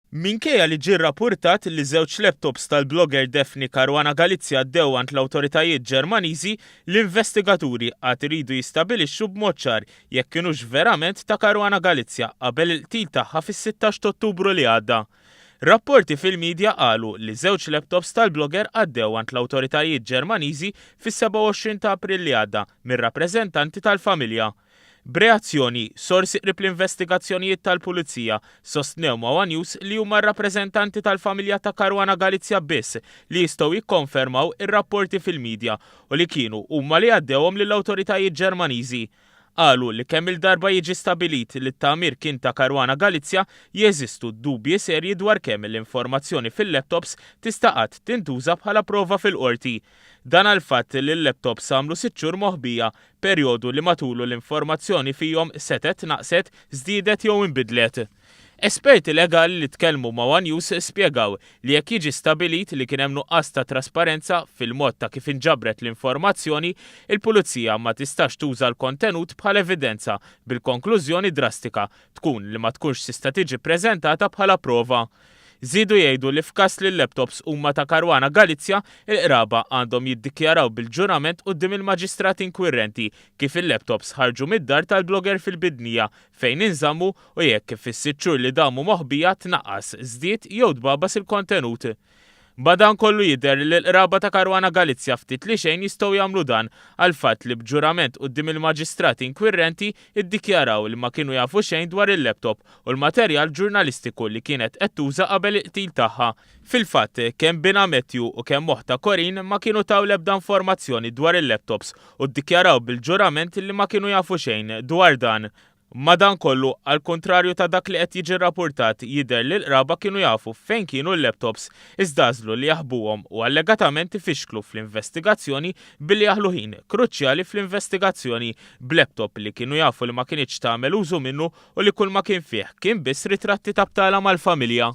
Minkejja li ġie rrappurtat li żewġ laptops tal-blogger Daphne Caruana Galizia ddew għand l-awtoritajiet Ġermaniżi, l-investigaturi għad iridu jistabilixxu b'mod ċar jekk kienux verament ta' Caruana Galizia qabel il-qtil tagħha fis-16 ta' Ottubru li għadda. Rapporti fil-medja qalu li żewġ laptops tal-blogger għaddew għand l-awtoritajiet Ġermaniżi fis-27 ta' April li għadda mir-rappreżentanti tal-familja. B'reazzjoni, sorsi qrib l-investigazzjonijiet tal-Pulizija sostnew ma' One News li huma r-rappreżentanti tal-familja ta' Caruana Galizia biss li jistgħu jikkonfermaw ir-rapporti fil-medja u li kienu huma li għaddewhom lill-awtoritajiet Ġermaniżi. Qalu li kemm il-darba jiġi stabilit li t-tagħmir kien ta' Caruana Galizia jeżistu dubji serji dwar kemm l-informazzjoni fil-laptops tista' qatt tintuża bħala prova fil-qorti. Dan għal fatt li l-laptops għamlu 6 xhur moħbija, perjodu li matulu l-informazzjoni fihom setet, naqset, żdiedet jew inbidlet. Esperti legali li tkellmu ma' One News spjegaw li jekk jiġi stabilit li kien hemm nuqqas ta' trasparenza fil-mod ta' kif inġabret l-informazzjoni, il-pulizija ma tistax tuża l-kontenut bħala evidenza bil-konklużjoni drastika tkun li ma tkunx tista' tiġi ppreżentata bħala prova. Żiedu jgħidu li f'każ li l-laptops huma ta' Caruana Galizia, il-qraba għandhom jiddikjaraw bil-ġurament quddiem il-maġistrati inkwirenti kif il-laptops ħarġu mid-dar tal-blogger fil-bidnija fejn inżammu u jekk kif is-6 xhur li damu moħbija tnaqqas, żdied jew tbabbas il-kontenut. Badan kollu jidher li l-qraba ta' Caruana Galizia ftit li xejn jistgħu jagħmlu dan għal fatt li b'ġurament quddiem il-maġistrati inkwirenti iddikjaraw li ma kienu jafu xejn dwar il-laptop u l-materjal ġurnalistiku li kienet qed tuża qabel il-qtil tagħha. Fil-fatt, kemm Bina Matthew u kemm moħta Corinne ma kienu taw l-ebda informazzjoni dwar il-laptops u ddikjaraw bil-ġurament li ma kienu jafu xejn dwar dan. Madankollu, għal kontrarju ta' dak li qed jiġi rrappurtat, jidher li l-qraba kienu jafu fejn kienu l-laptops iżdażlu li jaħbuhom u allegatament ifixklu fl-investigazzjoni billi jaħlu ħin kruċjali fl-investigazzjoni b'laptop li kienu jafu li ma kienx tagħmel użu minnu u li kull ma kien fih kien biss ritratti ta' btala mal-familja.